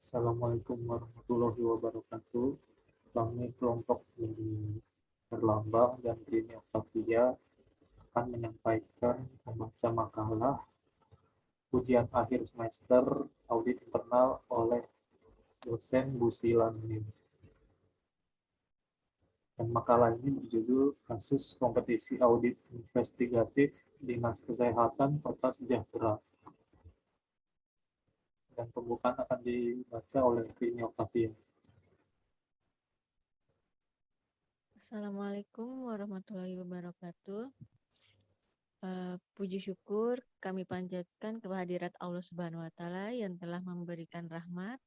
Assalamualaikum warahmatullahi wabarakatuh. Kami kelompok Bumi Berlambang dan Brini Octavia akan menyampaikan membaca makalah ujian akhir semester audit internal oleh dosen Bu Silanin. Dan makalah ini berjudul Kasus Kompetisi Audit Investigatif Dinas Kesehatan Kota Sejahtera. Dan pembukaan akan dibaca oleh Brini Octavia. Assalamualaikum warahmatullahi wabarakatuh. Puji syukur kami panjatkan kehadirat Allah Subhanahu wa Ta'ala yang telah memberikan rahmat,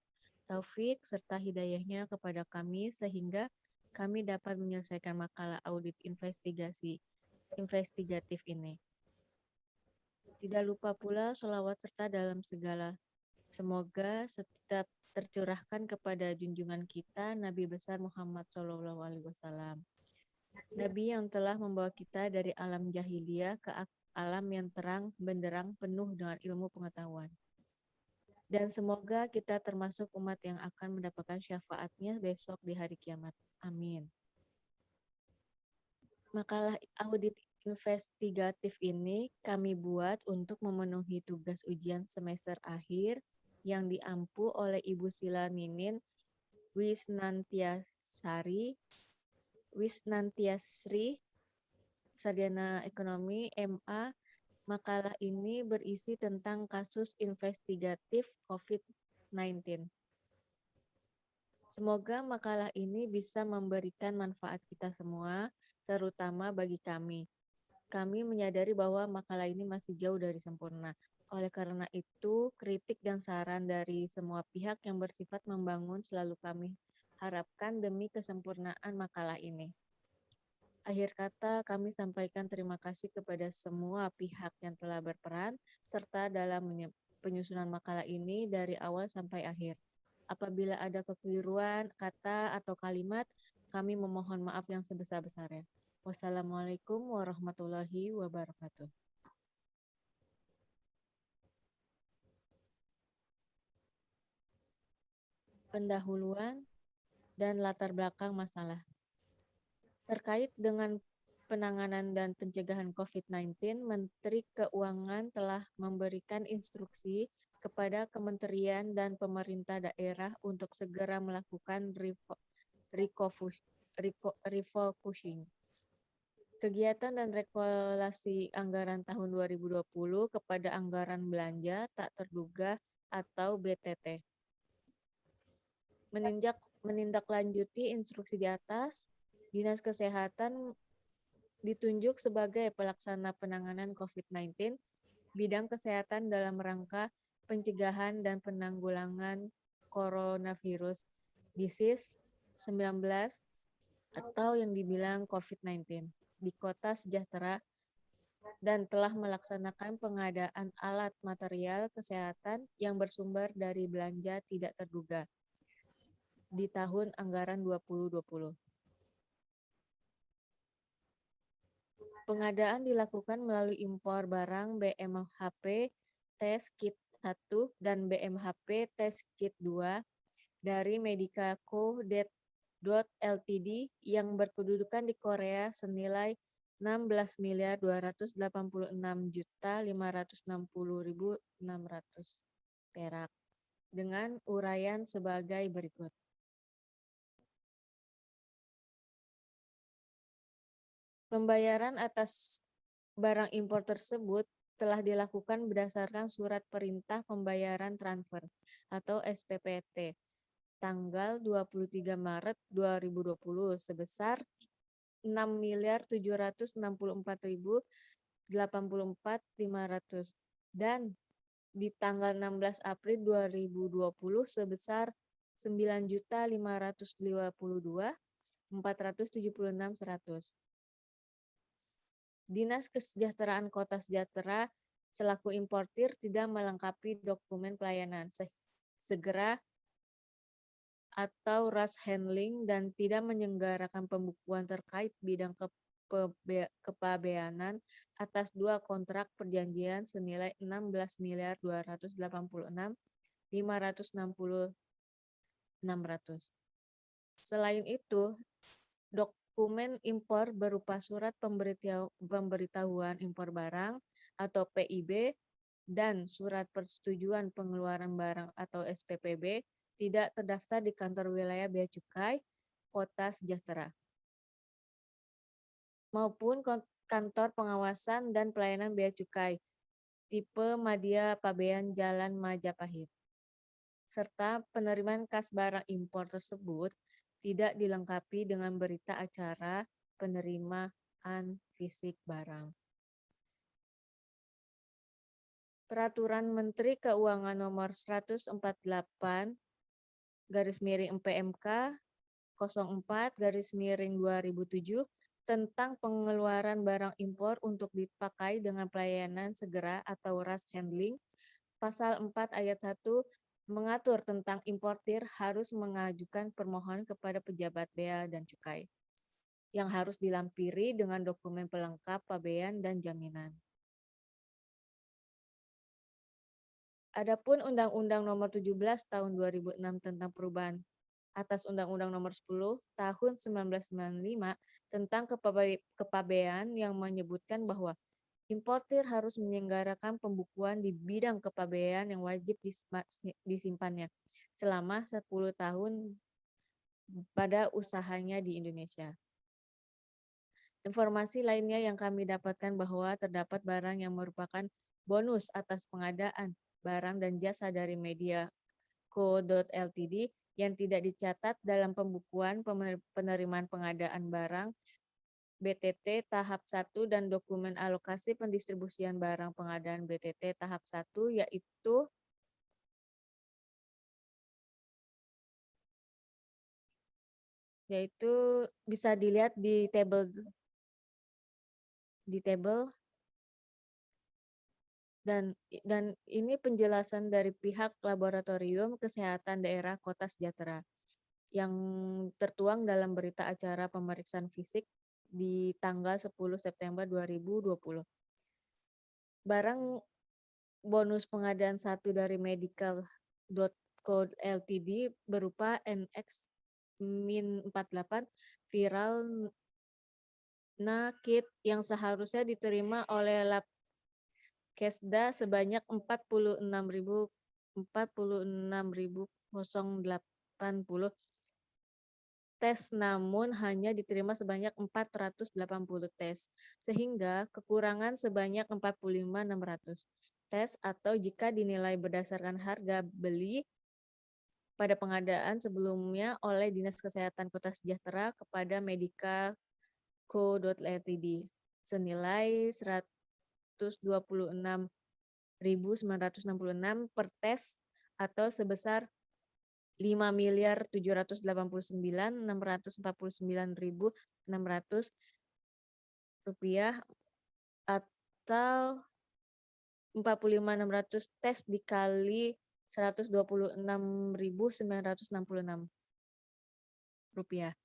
taufik, serta hidayahnya kepada kami sehingga kami dapat menyelesaikan makalah audit investigatif ini. Tidak lupa pula sholawat serta dalam segala. Semoga tetap tercurahkan kepada junjungan kita Nabi besar Muhammad SAW. Nabi yang telah membawa kita dari alam jahiliyah ke alam yang terang benderang penuh dengan ilmu pengetahuan. Dan semoga kita termasuk umat yang akan mendapatkan syafaatnya besok di hari kiamat. Amin. Makalah audit investigatif ini kami buat untuk memenuhi tugas ujian semester akhir yang diampu oleh Ibu Sila Ninin Wisnantiasri, Sarjana Ekonomi MA. Makalah ini berisi tentang kasus investigatif COVID-19. Semoga makalah ini bisa memberikan manfaat kita semua, terutama bagi kami. Kami menyadari bahwa makalah ini masih jauh dari sempurna. Oleh karena itu, kritik dan saran dari semua pihak yang bersifat membangun selalu kami harapkan demi kesempurnaan makalah ini. Akhir kata, kami sampaikan terima kasih kepada semua pihak yang telah berperan serta dalam penyusunan makalah ini dari awal sampai akhir. Apabila ada kekeliruan, kata, atau kalimat, kami memohon maaf yang sebesar-besarnya. Wassalamualaikum warahmatullahi wabarakatuh. Pendahuluan dan latar belakang masalah. Terkait dengan penanganan dan pencegahan COVID-19, Menteri Keuangan telah memberikan instruksi kepada kementerian dan pemerintah daerah untuk segera melakukan refocusing kegiatan dan regulasi anggaran tahun 2020 kepada anggaran belanja tak terduga atau BTT. Menindaklanjuti instruksi di atas, Dinas Kesehatan ditunjuk sebagai pelaksana penanganan COVID-19, bidang kesehatan dalam rangka pencegahan dan penanggulangan coronavirus disease 19 atau yang dibilang COVID-19 di Kota Sejahtera dan telah melaksanakan pengadaan alat material kesehatan yang bersumber dari belanja tidak terduga di tahun anggaran 2020. Pengadaan dilakukan melalui impor barang BMHP Test Kit 1 dan BMHP Test Kit 2 dari Medica Co. Ltd yang berkedudukan di Korea senilai 16.286.560.600 perak dengan uraian sebagai berikut. Pembayaran atas barang impor tersebut telah dilakukan berdasarkan Surat Perintah Pembayaran Transfer atau SPPT tanggal 23 Maret 2020 sebesar 6.764.084.500 dan di tanggal 16 April 2020 sebesar 9.552.476.100. Dinas Kesejahteraan Kota Sejahtera selaku importir tidak melengkapi dokumen pelayanan segera atau rush handling dan tidak menyelenggarakan pembukuan terkait bidang kepabeanan atas 2 kontrak perjanjian senilai 16.286.560 600. Selain itu, dokumen impor berupa surat pemberitahuan impor barang atau PIB dan surat persetujuan pengeluaran barang atau SPPB tidak terdaftar di kantor wilayah Bea Cukai Kota Sejahtera maupun kantor pengawasan dan pelayanan Bea Cukai tipe Madya Pabean Jalan Majapahit, serta penerimaan kas barang impor tersebut tidak dilengkapi dengan berita acara penerimaan fisik barang. Peraturan Menteri Keuangan Nomor 148 garis miring PMK 04 garis miring 2007 tentang pengeluaran barang impor untuk dipakai dengan pelayanan segera atau rush handling, pasal 4 ayat 1 mengatur tentang importir harus mengajukan permohonan kepada pejabat bea dan cukai yang harus dilampiri dengan dokumen pelengkap pabean dan jaminan. Adapun Undang-Undang Nomor 17 Tahun 2006 tentang perubahan atas Undang-Undang Nomor 10 Tahun 1995 tentang kepabean yang menyebutkan bahwa importir harus menyelenggarakan pembukuan di bidang kepabean yang wajib disimpannya selama 10 tahun pada usahanya di Indonesia. Informasi lainnya yang kami dapatkan bahwa terdapat barang yang merupakan bonus atas pengadaan barang dan jasa dari Media Co.Ltd yang tidak dicatat dalam pembukuan penerimaan pengadaan barang BTT tahap 1 dan dokumen alokasi pendistribusian barang pengadaan BTT tahap 1 yaitu bisa dilihat di tabel dan ini penjelasan dari pihak Laboratorium Kesehatan Daerah Kota Sejahtera yang tertuang dalam berita acara pemeriksaan fisik di tanggal 10 September 2020. Barang bonus pengadaan 1 dari medical.co.ltd berupa NX-48 viral kit yang seharusnya diterima oleh Lab Kesda sebanyak 46.080 tes, namun hanya diterima sebanyak 480 tes, sehingga kekurangan sebanyak 45.600 tes atau jika dinilai berdasarkan harga beli pada pengadaan sebelumnya oleh Dinas Kesehatan Kota Sejahtera kepada Medica Co.Ltd senilai 126.966 per tes atau sebesar 5.789.649.600 rupiah atau 45.600 tes dikali 126.966 rupiah.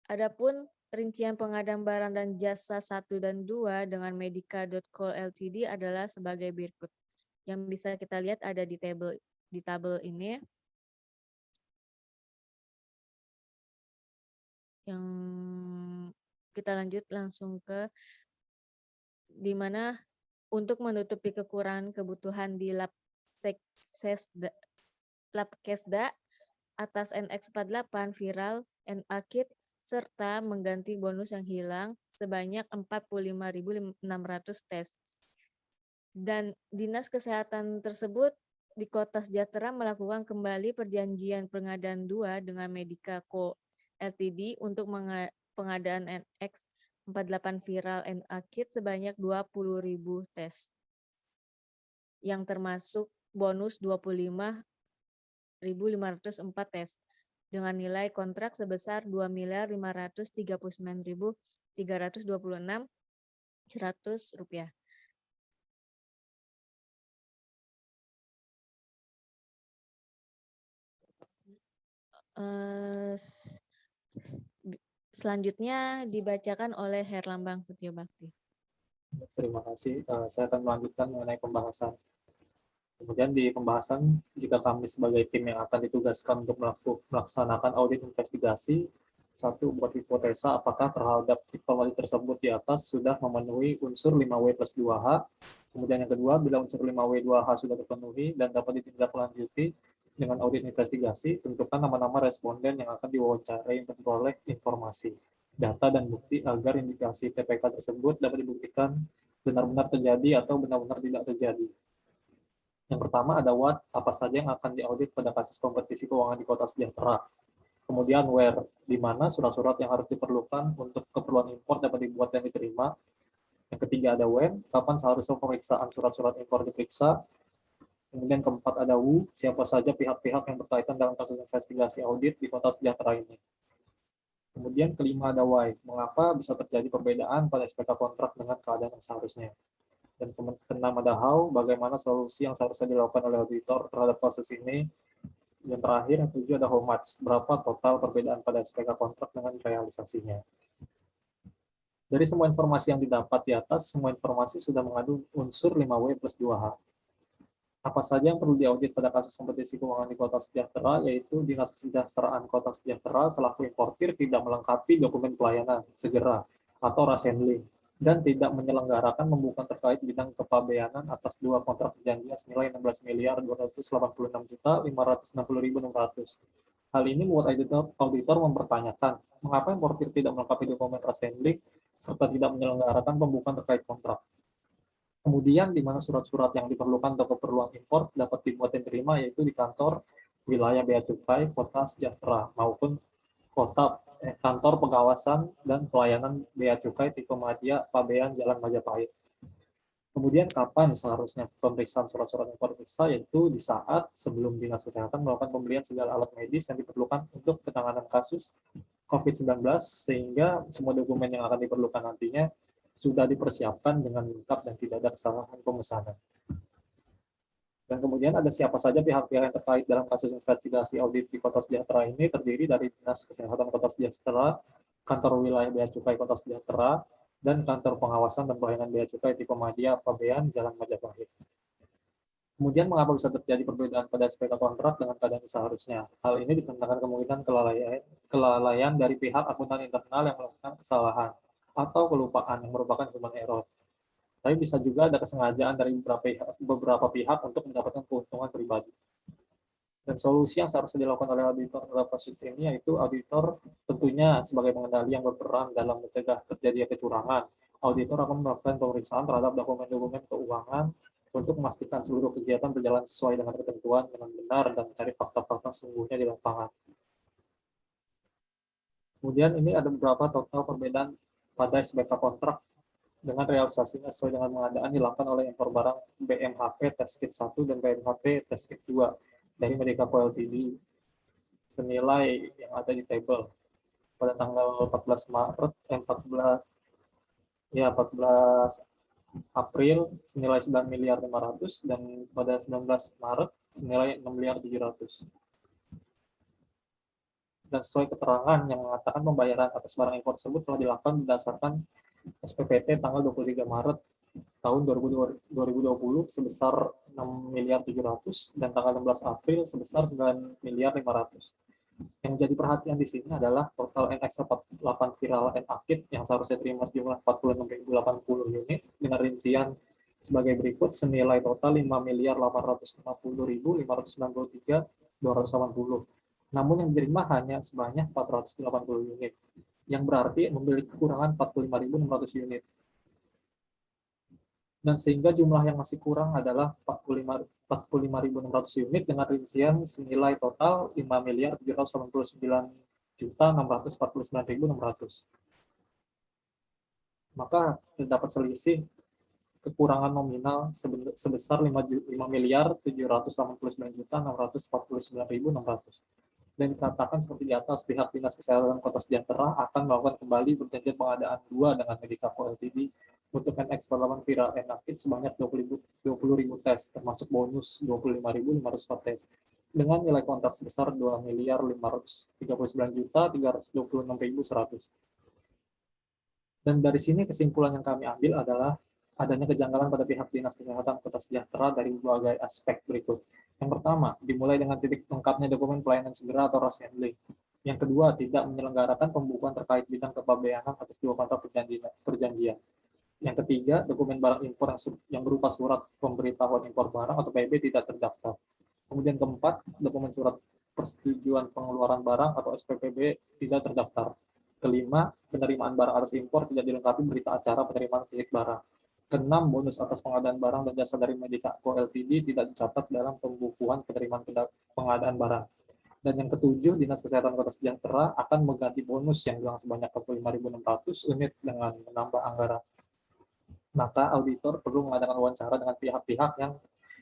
Adapun rincian pengadaan barang dan jasa 1 dan 2 dengan Medica.co.ltd adalah sebagai berikut. Yang bisa kita lihat ada di tabel ini. Yang kita lanjut langsung ke di mana untuk menutupi kekurangan kebutuhan di Lab Kesda atas NX48 viral NA kit serta mengganti bonus yang hilang sebanyak 45.600 tes. Dan Dinas Kesehatan tersebut di Kota Sejahtera melakukan kembali perjanjian pengadaan 2 dengan Medica Co.Ltd untuk pengadaan NX48 viral NA kit sebanyak 20.000 tes. Yang termasuk bonus 25.504 tes dengan nilai kontrak sebesar 2.539.326 rupiah. Selanjutnya dibacakan oleh Herlambang Setiobakti. Terima kasih. Saya akan melanjutkan mengenai pembahasan Kemudian di pembahasan, jika kami sebagai tim yang akan ditugaskan untuk melaksanakan audit investigasi, satu, buat hipotesa apakah terhadap informasi tersebut di atas sudah memenuhi unsur 5W plus 2H. Kemudian yang kedua, bila unsur 5W 2H sudah terpenuhi dan dapat ditindaklanjuti dengan audit investigasi, tentukan nama-nama responden yang akan diwawancarai untuk memperoleh informasi, data, dan bukti agar indikasi TPK tersebut dapat dibuktikan benar-benar terjadi atau benar-benar tidak terjadi. Yang pertama ada what, apa saja yang akan diaudit pada kasus kompetisi keuangan di Kota Sejahtera. Kemudian where, di mana surat-surat yang harus diperlukan untuk keperluan impor dapat dibuat dan diterima. Yang ketiga ada when, kapan seharusnya pemeriksaan surat-surat impor diperiksa. Kemudian keempat ada who, siapa saja pihak-pihak yang berkaitan dalam kasus investigasi audit di Kota Sejahtera ini. Kemudian kelima ada why, mengapa bisa terjadi perbedaan pada SPK kontrak dengan keadaan yang seharusnya. Dan keenam ada how, bagaimana solusi yang seharusnya dilakukan oleh auditor terhadap kasus ini. Yang terakhir, yang tujuh ada how much, berapa total perbedaan pada SPK kontrak dengan realisasinya. Dari semua informasi yang didapat di atas, semua informasi sudah mengandung unsur 5W plus 2H. Apa saja yang perlu diaudit pada kasus kompetisi keuangan di Kota Sejahtera, yaitu Dinas Kesejahteraan Kota Sejahtera selaku importir tidak melengkapi dokumen pelayanan segera atau rashandling, dan tidak menyelenggarakan pembukuan terkait bidang kepabeanan atas dua kontrak perjanjian senilai 16.286.560.600. Hal ini membuat auditor mempertanyakan mengapa importir tidak melengkapi dokumen rashandling serta tidak menyelenggarakan pembukuan terkait kontrak. Kemudian di mana surat-surat yang diperlukan untuk keperluan impor dapat dibuat dan diterima, yaitu di kantor wilayah Bea Cukai Kota Sejahtera maupun kantor pengawasan dan pelayanan Bea Cukai tipe Madya Pabean Jalan Majapahit. Kemudian kapan seharusnya pemeriksaan surat-surat impor diperiksa, yaitu di saat sebelum Dinas Kesehatan melakukan pembelian segala alat medis yang diperlukan untuk penanganan kasus COVID-19, sehingga semua dokumen yang akan diperlukan nantinya sudah dipersiapkan dengan lengkap dan tidak ada kesalahan pemesanan. Dan kemudian ada siapa saja pihak-pihak yang terkait dalam kasus investigasi audit di Kota Sejahtera ini, terdiri dari Dinas Kesehatan Kota Sejahtera, Kantor Wilayah Bea Cukai Kota Sejahtera, dan Kantor Pengawasan dan Pelayanan Bea Cukai tipe Madya Pabean Jalan Majapahit. Kemudian mengapa bisa terjadi perbedaan pada SPK kontrak dengan keadaan seharusnya? Hal ini dikarenakan kemungkinan kelalaian dari pihak akuntan internal yang melakukan kesalahan atau kelupaan yang merupakan human error. Tapi bisa juga ada kesengajaan dari beberapa pihak untuk mendapatkan keuntungan pribadi. Dan solusi yang seharusnya dilakukan oleh auditor terhadap kasus ini, yaitu auditor tentunya sebagai pengendali yang berperan dalam mencegah terjadinya kecurangan. Auditor akan melakukan pemeriksaan terhadap dokumen-dokumen keuangan untuk memastikan seluruh kegiatan berjalan sesuai dengan ketentuan dengan benar dan mencari fakta-fakta sungguhnya di lapangan. Kemudian ini ada beberapa total perbedaan pada SPK kontrak dengan realisasinya sesuai dengan pengadaan dilakukan oleh impor barang BMHP Test Kit 1 dan BMHP Test Kit 2 dari Medicapo Ltd senilai yang ada di table pada tanggal 14 April senilai 9 miliar 500 dan pada 19 Maret senilai 6 miliar 700. Dan sesuai keterangan yang mengatakan pembayaran atas barang impor tersebut telah dilakukan berdasarkan SPPT tanggal 23 Maret tahun 2020 sebesar 6 miliar 700 dan tanggal 16 April sebesar 9 miliar 500. Yang jadi perhatian di sini adalah total NX48 viral and akit yang seharusnya terima sejumlah 46.080 unit dengan rincian sebagai berikut, senilai total 5 miliar 850.593.280. Namun yang diterima hanya sebanyak 480 unit, yang berarti memiliki kekurangan 45.600 unit. Dan sehingga jumlah yang masih kurang adalah 45.600 unit dengan rincian senilai total 5.789.649.600. Maka terdapat selisih kekurangan nominal sebesar 5.789.649.600. Dan dikatakan seperti di atas, pihak Dinas Kesehatan Kota Sejahtera akan melakukan kembali perjanjian pengadaan 2 dengan Medicapo Ltd untuk NX48 viral and akit sebanyak 20.000 tes, termasuk bonus 25.500 tes, dengan nilai kontrak sebesar 2.539.326.100. Dan dari sini kesimpulan yang kami ambil adalah adanya kejanggalan pada pihak Dinas Kesehatan Kota Sejahtera dari berbagai aspek berikut. Yang pertama, dimulai dengan titik lengkapnya dokumen pelayanan segera atau rush handling. Yang kedua, tidak menyelenggarakan pembukuan terkait bidang kepabeanan atas dua kontrak perjanjian. Yang ketiga, dokumen barang impor yang berupa surat pemberitahuan impor barang atau PB tidak terdaftar. Kemudian keempat, dokumen surat persetujuan pengeluaran barang atau SPPB tidak terdaftar. Kelima, penerimaan barang atas impor tidak dilengkapi berita acara penerimaan fisik barang. Keenam, bonus atas pengadaan barang dan jasa dari Medica Co Ltd tidak dicatat dalam pembukuan penerimaan pengadaan barang. Dan yang ketujuh, Dinas Kesehatan Kota Sejahtera akan mengganti bonus yang hilang sebanyak 45.600 unit dengan menambah anggaran. Maka auditor perlu mengadakan wawancara dengan pihak-pihak yang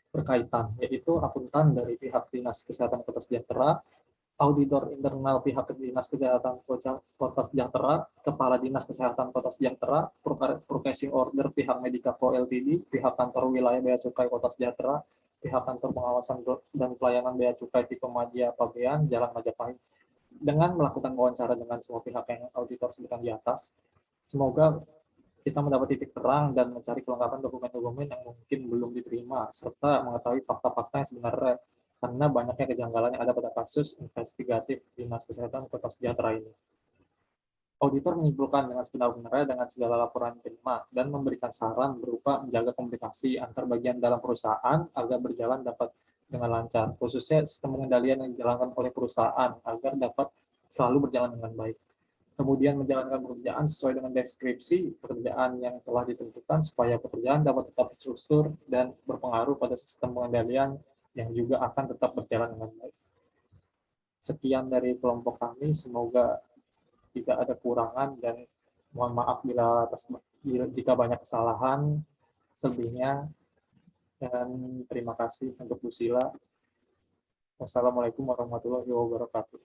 berkaitan, yaitu akuntan dari pihak Dinas Kesehatan Kota Sejahtera, auditor internal pihak Dinas Kesehatan Kota Sejahtera, Kepala Dinas Kesehatan Kota Sejahtera, Purchasing Order pihak Medica Co Ltd, pihak kantor wilayah Bea Cukai Kota Sejahtera, pihak kantor pengawasan dan pelayanan Bea Cukai tipe Madia Pabean, Jalan Majapahit. Dengan melakukan wawancara dengan semua pihak yang auditor sebutkan di atas, semoga kita mendapat titik terang dan mencari kelengkapan dokumen-dokumen yang mungkin belum diterima, serta mengetahui fakta-fakta yang sebenarnya karena banyaknya kejanggalan yang ada pada kasus investigatif Dinas Kesehatan Kota Sejahtera ini. Auditor menyimpulkan dengan sebenar-benarnya dengan segala laporan yang diterima dan memberikan saran berupa menjaga komunikasi antar bagian dalam perusahaan agar berjalan dapat dengan lancar, khususnya sistem pengendalian yang dijalankan oleh perusahaan agar dapat selalu berjalan dengan baik. Kemudian menjalankan pekerjaan sesuai dengan deskripsi pekerjaan yang telah ditentukan supaya pekerjaan dapat tetap terstruktur dan berpengaruh pada sistem pengendalian yang juga akan tetap berjalan dengan baik. Sekian dari kelompok kami, semoga tidak ada kurangan dan mohon maaf jika banyak kesalahan, selebihnya, dan terima kasih untuk Bu Sila. Wassalamualaikum warahmatullahi wabarakatuh.